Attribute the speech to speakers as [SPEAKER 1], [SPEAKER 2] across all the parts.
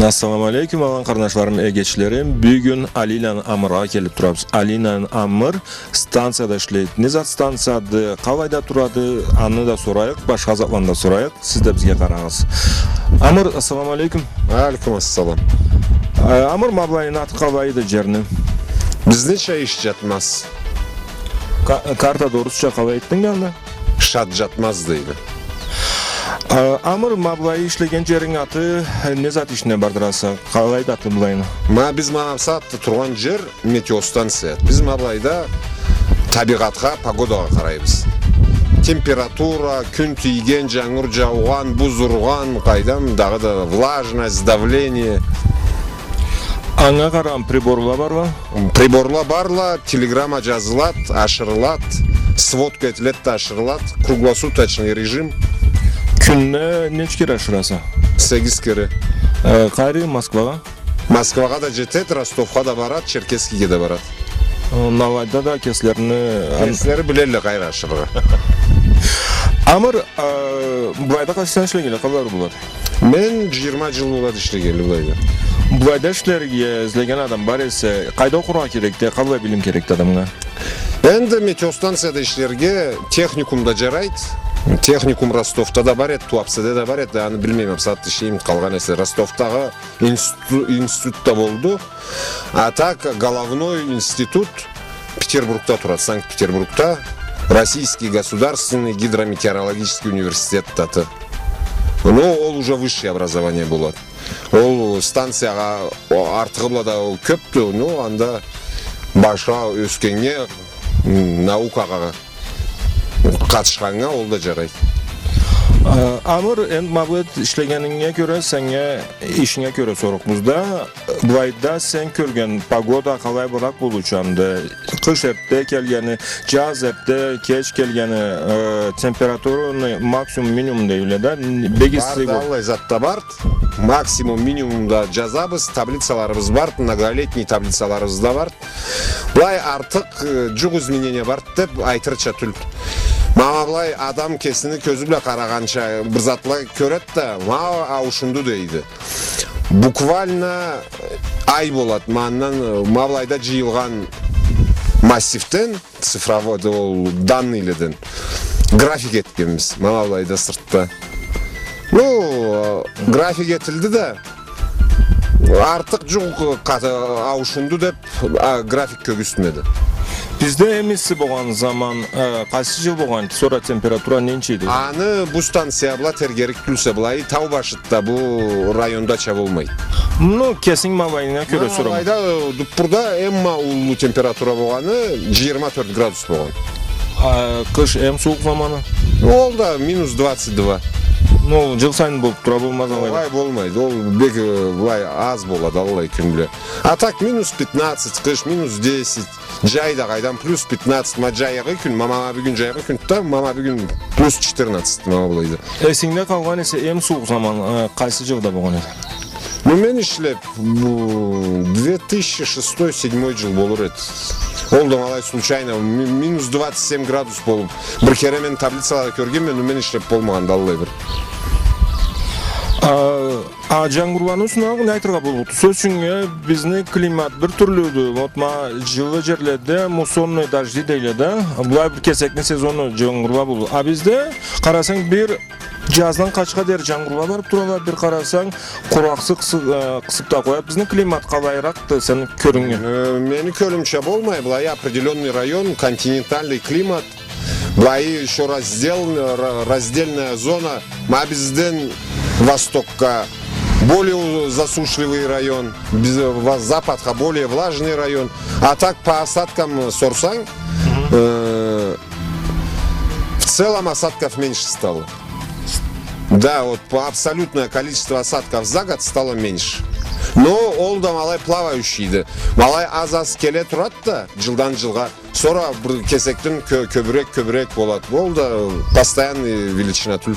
[SPEAKER 1] Assalamu alaikum alan qardaşlarım, egeçlerim. Bugün Alinan Amır'a kelip turabız. Alinan Amır stansiyada işleydi. Ne zat stansiyada, qalayda turады, anını da sorayık, başka zatlarını da sorayık. Siz de bizge qarağız. Amır, assalamu alaikum.
[SPEAKER 2] Alaikum assalam.
[SPEAKER 1] Amır mablayın atı qalaydı jerni.
[SPEAKER 2] Bizde şey iş jatmaz.
[SPEAKER 1] Karta doğrusça qalay ettin geldi.
[SPEAKER 2] Şat jatmaz deydi.
[SPEAKER 1] Amır mablayı işlegen jerin atı ne zat işine bardırasa? Qalaydı atı bulayını.
[SPEAKER 2] Biz maqsatты turgan jer meteostansiya. Biz mablayda tabiqatqa, pagodaga qaraymiz. Temperatura, күн тийген, жаңыр жауған, буз урган, кайдам дагы да влажность, давление.
[SPEAKER 1] Аңа қарам приборла бар ма?
[SPEAKER 2] Приборла барла, телеграмма жазылат, ашырылат, сводка етілет та ашырылат, круглосуточный режим.
[SPEAKER 1] Күнне neç kere aşırasa?
[SPEAKER 2] 8 kere.
[SPEAKER 1] Qayri Moskvaga?
[SPEAKER 2] Moskvaga da жетет, Ростовға да барат, Черкесскийге de барат.
[SPEAKER 1] Navayda da keslerini...
[SPEAKER 2] Kesleri bileli kayra aşırıға.
[SPEAKER 1] Amır, bulayda kaçtan işlegeli, қалар болады?
[SPEAKER 2] Men 20 жыл болады işlegeli bulayda.
[SPEAKER 1] Bulayda işlerге izlegen adam бар есе, қайда оқуға керек те, қалай білім керек адамға?
[SPEAKER 2] Endi meteostansiyada işlerge техникумда жарайт. Техникум Ростовта да бар еді, Туапседе да бар еді, аны білмеймін, сатты işleyim қалған есе. Ростовтағы институтта болды. А так, головной институт Петербургта тұрады, Санкт-Петербургта. Российский государственный гидрометеорологический университет таты. Но ол уже высшее образование болады. Ол станцияға артығы бұлада көпті, но анда башқа өскенге наукаға қатышқанға ол да жарайды.
[SPEAKER 1] Amır, endi mablayt işlegenine göre, senge işine göre soruqmuzda. Bulayda sen körgen pagoda qalay bolak boluçandı. Kış epte kelgeni, jaz epte keç kelgeni, temperaturunu maksimum minimum deylede. Begisi
[SPEAKER 2] Бар, Аллай затта бар. Максимум минимумда жазабыз, таблицаларыбыз бар, многолетний таблицаларыбыз да бар. Былай артық жүк изменения бар деп айтырча түлт. Мама былай адам кесіні көзі біле қарағанша бір затлай көрет та, мама аушынды дейді. Буквально ай болады, маңнан мавлайда жиылған массивтен, цифровой данныйледен график еткенбіз, мавлайда сыртта. Ну, график етілді да, артық жүк аушынды деп график көгістмеді.
[SPEAKER 1] Bizde emisi boğan zaman kaç yıl boğan sonra temperatura nençeydi?
[SPEAKER 2] Аны bu станция бла тергерик күлсе былай тау башытта bu районда ча болмайды.
[SPEAKER 1] Ну, kesin mabayına göre sorum.
[SPEAKER 2] Мавайда Дуппурда эмма улуу температура болганы 24 градус болгон.
[SPEAKER 1] Kış en soğuk zamanı.
[SPEAKER 2] Ол да минус 22.
[SPEAKER 1] Ну, жыл сайын болып тура болмaz алай.
[SPEAKER 2] Олай болмайды. Ол бек былай аз болады алай күнле. А так минус 15, кыш минус 10. Жайда кайдан плюс 15. Ма жайгы күн, мама бүгүн жайгы күн та, мама бүгүн плюс 14 мама болайды.
[SPEAKER 1] Esingde kalgan ise en soğuk zaman kaysı жылда болған еді?
[SPEAKER 2] Ну мен ишлеп 2006-2007 жыл болур еді. Ол да малай случайно минус 27 градус болуп. Бір кере мен таблицаларда көргенмін, мен ишлеп болмаған даллай бір.
[SPEAKER 1] Жаңғырбаны сунағын айтырға болуды. Сөзшіңе біздің климат бір түрліді. Отма жылы жерлерде муссонный дожди дейледі. Бұлай бір кесекні сезоны жаңғырба болу. А бізде қарасаң бір жаздан қачқа дер жаңғырба барып тұралар. Bir қарасаң құрақсы қысып та қояды. Біздің климат қалайырақты сен көріңе?
[SPEAKER 2] Мені көрімше болмай. Бұлай определенный район, континентальный климат. Бұлай еще раздельная зона. Ма бізден востокка более засушливый район, западка более влажный район. А так по осадкам сорсang, в целом осадков меньше стало. Да, вот по абсолютное количество осадков за год стало меньше. Но ол да малай плавающийді. Малай аз келе тұрады да, жылдан жылға. Sonra бір кесектен көбірек болады. Ол да постоянный величина түл.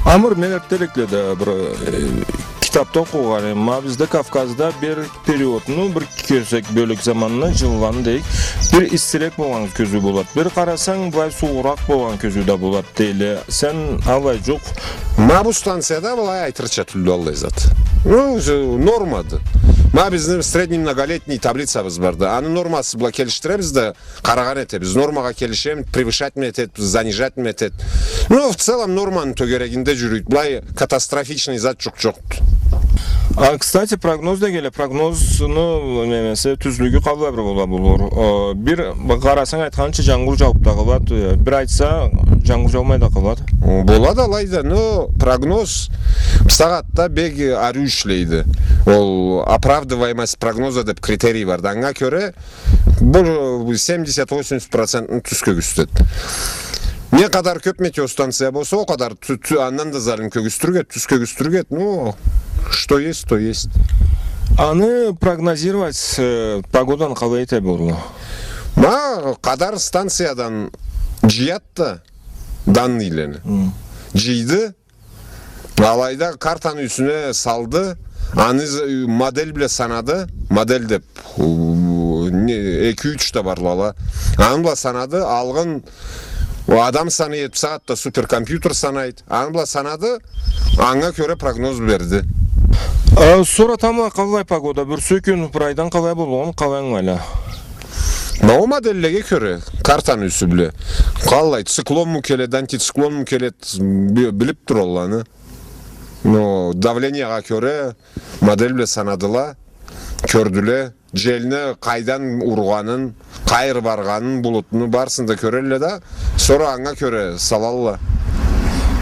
[SPEAKER 1] Amır men ertelekledi bir kitapta okugan. Ma bizde Kafkazda bir periodunu bir körsek bölük zamanını jıllan deyik. Bir istirek bolgan közü bolat. Bir karasan bay soğurak bolgan közü de bolat deyle. Sen alay jok.
[SPEAKER 2] Ma bu stansiyada былай айтырча түлді аллай зат. Нормады. Ma bizim средний многолетний таблицабыз барды. Аны нормасы бұла келіштіребіз де қараған етебіз. Нормаға келішем, превышать етет, занижать етет. В целом норманы төгерегінде жүрейді. Бұлай катастрофичный зат жоқ.
[SPEAKER 1] Kstati prognoz da gele prognozunu memesi tüzlüğü kalba bir bola bulur. Bir qarasan aytkança жаңғыр жауып та кылат, bir айтса жаңғыр жаумай да кылат.
[SPEAKER 2] Болады алайда, но прогноз сағатта бек арю ишлейді. Ол оправдываемость прогноза деп критерий бар. Аңа көре бұл 70-80% түскө күстеді. Не kadar көп метеостанция болса, о kadar андан да зарым көгүстүргет, түскө күстүргет. Ну, что есть, то есть.
[SPEAKER 1] Аны прогнозировать погоданы калай эте болду?
[SPEAKER 2] Ма kadar станциядан жият да данныйлерни. Жийды, алайда картаны үстүнө салды, аны модель биле санады, модель деп 2-3 да барлала. Аны биле санады, алган адам санайт, саатта суперкомпьютер санайт. Аны биле санады, аңа көрө прогноз берди.
[SPEAKER 1] Sonra tamam kalay pagoda bir sökün buraydan kalay bolğon kalan hala.
[SPEAKER 2] O modellege körü kartanın üstü bile. Kalay циклон mu kelet, anticiklon mu kelet bilip dur olanı. No davleniyega körü model bile sanadıla, kördüle. Jeline kaydan urganın, kayır barganın bulutunu barsında körelle da sonra аңа körü salalla.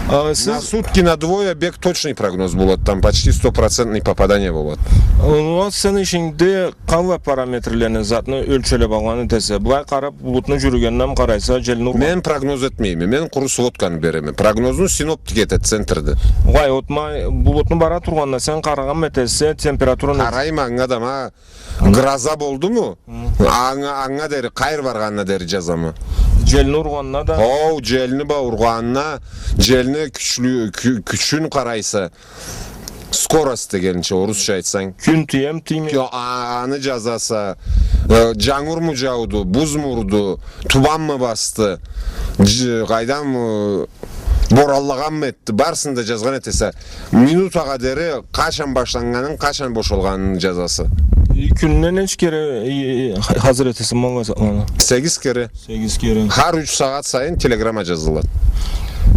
[SPEAKER 2] На сутки на двое бег точный прогноз будет, там почти 100% попадание будет.
[SPEAKER 1] У вас sen işinde qanday parametrlerini zatını ölçölep alğanı dese, bulay qarap bulutunu жүргеннен qaraysa jelini urgan.
[SPEAKER 2] Men prognoz etmeymi, men kuru svotkаны beremi. Prognozunu sinoptik etet centrdi.
[SPEAKER 1] Vay otma bulutunu bara turganda sen qaragan metese temperaturunu
[SPEAKER 2] Qarayma аңа да ма grazа boldu mu? Аңа deri kayır barganına deri жазамы.
[SPEAKER 1] jelini urganna da.
[SPEAKER 2] Jelini ba urganına, jelini küçün qaraysa skorost degenince Rusça aytsan.
[SPEAKER 1] Gün tiyem tiymi.
[SPEAKER 2] Anı жазаса, жаңур mu жауды, buz mu urdu, tuban mı bastı, qaydan mı borallаған mı etti, barsında жазған etese, minutaga deri kaçan başlanganın, kaçan boşolganın жазасы.
[SPEAKER 1] Күннен neç kere hazır etesin manga satmana?
[SPEAKER 2] 8 kere.
[SPEAKER 1] 8 kere.
[SPEAKER 2] Har 3 saat sayın telegrama жазылат.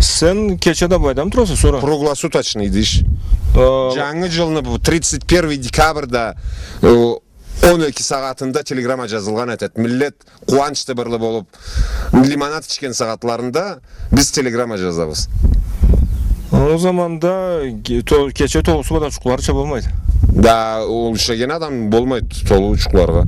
[SPEAKER 1] Sen keçede baydan turasın sonra?
[SPEAKER 2] Круглосуточный iş. Жаңы жылны 31 декабрда 12 сағатында телеграмма жазылған етет. Миллет қуанышты бірлі болып, лимонад ішкен сағатларында біз телеграмма жазабыз.
[SPEAKER 1] O zaman da keçe toğusu kadar çukurlarça bolmaydı.
[SPEAKER 2] Да, ол işegen adam bolmaydı tolu uçuklarga.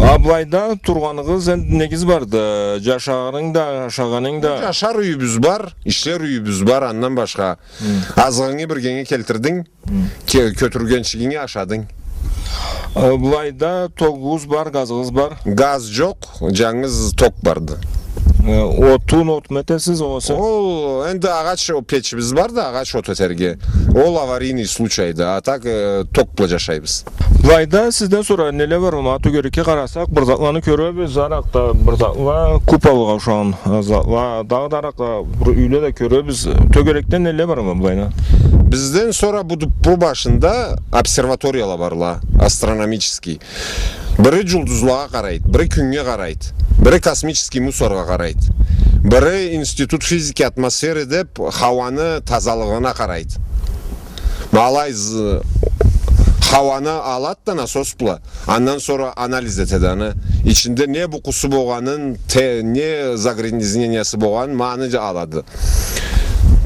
[SPEAKER 1] Ablayda turganıgız negiz bardı. Jaşağının da, aşağının da.
[SPEAKER 2] Yaşar üyübüz var, işler üyübüz var, andan başka. Azgını bir genge keltirdin, kötürgençiliğini aşadın.
[SPEAKER 1] Ablayda toğuz var, gazınız var.
[SPEAKER 2] Gaz yok, жаңыз tok vardı.
[SPEAKER 1] Otun ot metesiz olsa.
[SPEAKER 2] Ол енді ағаш печіміз бар да, ағаш от өтерге. Ол аварийный случайды, а так токпла жашайбыз.
[SPEAKER 1] Ablayda sizden sonra neler var mı? Atı göreke qarasak, bir zatlarını köröbüz, zarakta bir zatla kupalığa şu an. Zatla dağdarakta bir üyle de köröbüz. Tögerekten neler var mı ablayda?
[SPEAKER 2] Bizden sonra bu başında observatoriyalar barla, astronomический. Biri жұлдызларға қарайды, бірі күнге қарайды, бірі космический мусорға қарайды, бірі институт физики атмосферы деп хауаны тазалығына қарайды. Малай хауаны алады да насос бұла, андан sonra анализ етеді аны. İçinde ne bukusu болғанын, не загрязнениясы болғанын маны алады.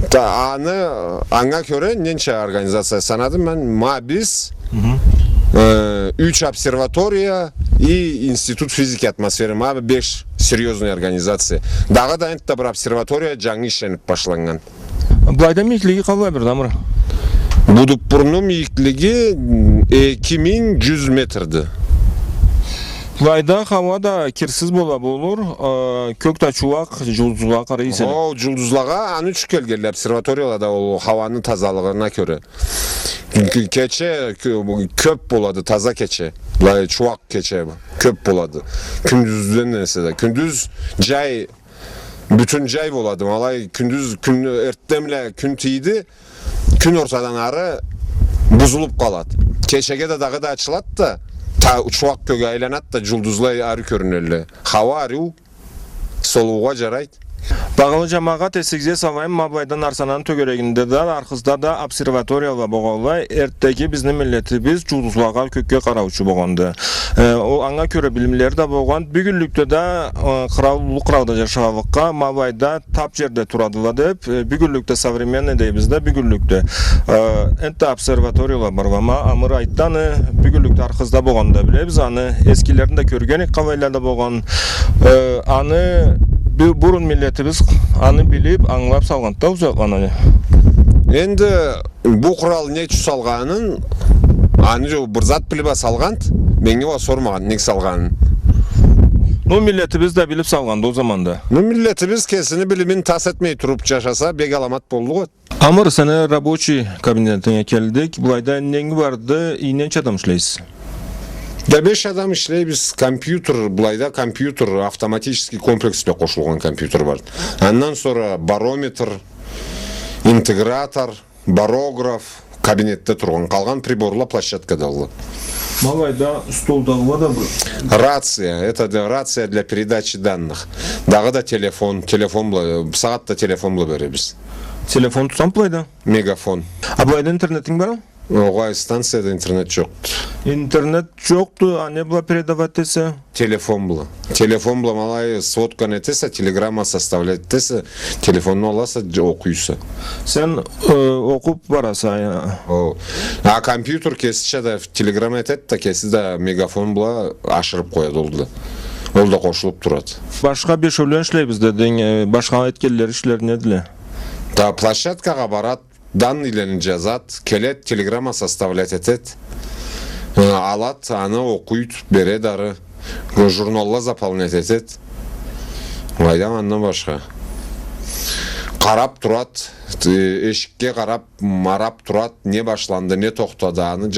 [SPEAKER 2] Аңа көре ненше организация санадым мен, biz 3 обсерватория и институт физики атмосферы, 5 серьезные организации. Дағы да енді бір обсерватория жаңы işlenip başlanған.
[SPEAKER 1] Ablayda mikligi қалай бір дамыр?
[SPEAKER 2] Будупбурнун мийиктилиги 2100 метрді.
[SPEAKER 1] Bulayda hava da kirsiz bolur. Kökte çuvak, julduzluğa karayısen.
[SPEAKER 2] O julduzlağa an üç kelgeli observatoriyalarda o havanın tazalığına göre. Keçe köp boladı, taza keçe. Çuvak keçe köp boladı. Kündüzden nese de. Kündüz cay bütün cay boladı. Malay kündüz gün ertemle gün tiydi. Gün ortadan arı buzulup kaladı. Keçege de dağı da açılat da çuvak köge aylanat da julduzla arı körünürlü. Hava arı soluğa jaraydı.
[SPEAKER 1] Bağlı cemaat esigze savayım Mablaydan Arsananın tögereginde de arkızda da observatoriyalar boğalı ertteki bizim milletimiz julduzluğa kökke karavçu boğandı. O anga köre bilimleri de boğan. Bir günlükte de kıravda yaşalıkka Mablayda tap yerde turadılar deyip bir günlükte savrimen edeyimizde bir günlükte ente observatoriyalar var ama amır ayttan bir günlükte arkızda boğandı bile biz anı eskilerinde körgenik kavaylarda boğan anı burun milletimiz anı bilip anlap salganda uzaklanıyor.
[SPEAKER 2] Endi bu kural ne salganın anı bir zat bilip salgan mengi o sormagan ne salganın.
[SPEAKER 1] No milletimiz de bilip salganda o zaman da.
[SPEAKER 2] Bu milletimiz kesini bilimin tas etmeyi turup yaşasa bek alamat boldu.
[SPEAKER 1] Amır sana рабочий kabinetine geldik. Bulayda nengi vardı, iğne adam işleyiz.
[SPEAKER 2] Da 5 adam işley biz kompüter bulayda kompüter avtomatический kompleksle koşulgan kompüter var. Ondan sonra barometr, integrator, barograf kabinette turgan kalgan приборла площадкада ылы.
[SPEAKER 1] Мабайда столдагы да bu.
[SPEAKER 2] Рация, это рация для передачи данных. Дагы да телефон саатта телефон беребиз.
[SPEAKER 1] Telefon tutan bulayda.
[SPEAKER 2] Мегафон.
[SPEAKER 1] Bulayda internetin var mı?
[SPEAKER 2] Ога станцияда интернет жокту.
[SPEAKER 1] İnternet yoktu, anne bula передавать dese.
[SPEAKER 2] Телефон бла малай сводка нетесе, телеграмма составлять десе, телефонну аласа окуйса.
[SPEAKER 1] Sen okup barasa ya.
[SPEAKER 2] А компьютер кесиче да телеграмма этет да кеси да мегафон бла ашырып коет oldu. Ол да кошулуп турат.
[SPEAKER 1] Başka bir şöyle işleybiz dedin. Başka etkiler işler nedir?
[SPEAKER 2] Да площадкага барат, данныйларын жазат, келет, телеграмма составлять этет. Алат, аны окуйт, берет ары. Журналла заполнять этет. Айдан андан башка. Карап турат, эшикке карап, марап турат, не башланды, не токтады, аны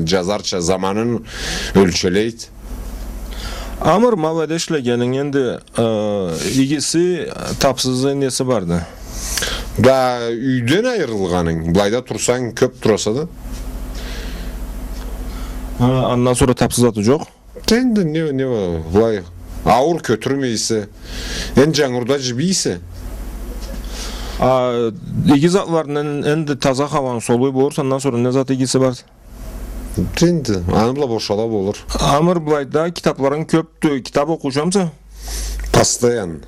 [SPEAKER 2] жазарча заманын өлчөлейт.
[SPEAKER 1] Amır Mablayda işlegenin endi igisi tapsızlığı nesi vardı?
[SPEAKER 2] Да үйден айырылганың, былайда турсаң көп тураса да.
[SPEAKER 1] Ondan sonra tapsız atı yok.
[SPEAKER 2] Енді не былай ауыр көтірмейсі, енді жаңырда жібейсі.
[SPEAKER 1] İki zatlarının endi taza havanın soluğu bolursa ondan sonra ne zat igisi var?
[SPEAKER 2] Енді аны бұла бошала болыр.
[SPEAKER 1] Amır Bulayda kitapların köptü. Kitap okuyacağımsa?
[SPEAKER 2] Постоянно.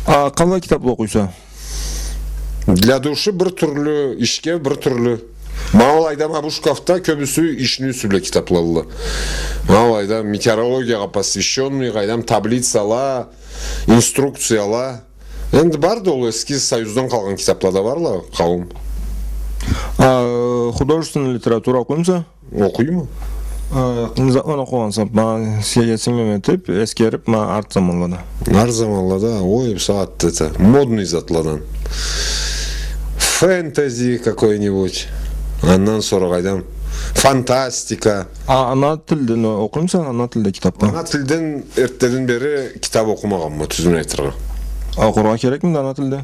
[SPEAKER 1] Қалай kitap okuysa?
[SPEAKER 2] Для души бір түрлі, ішке бір түрлі. Мағалайда bu шкафта көбісі ішіні сүлі китаплалы. Мағалайда метеорологияға посвященный, қайдам таблицала, инструкцияла. Енді барды ол eski союздан қалған китаплада барлы қауым.
[SPEAKER 1] Художественная литература okuyumsa?
[SPEAKER 2] Оқима.
[SPEAKER 1] Ne zaman okuyansa, bana siyasetsingmen etip, eskerip, bana art zamanlarda.
[SPEAKER 2] Ар заманлада, ой, саат это, модный затладан. Фэнтези какой-нибудь. Ondan sonra қайдам фантастика.
[SPEAKER 1] Ana tilde okuyumsa, ana tilde kitapta.
[SPEAKER 2] Ана тілден эртеден бері китап оқымаған ма түзін айтырға.
[SPEAKER 1] Okuruğa gerek mi de ana tilde?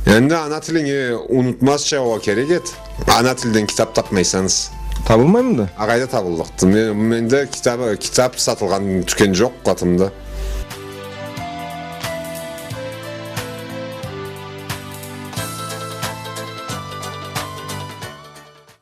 [SPEAKER 2] Енді ана тіліңе ұнытмасша оға керек ет. Ана тілден китап тапмайсаңыз.
[SPEAKER 1] Табылмай mı da?
[SPEAKER 2] Ағайда табылдықты. Менде китап сатылған түкен жоқ қатымда.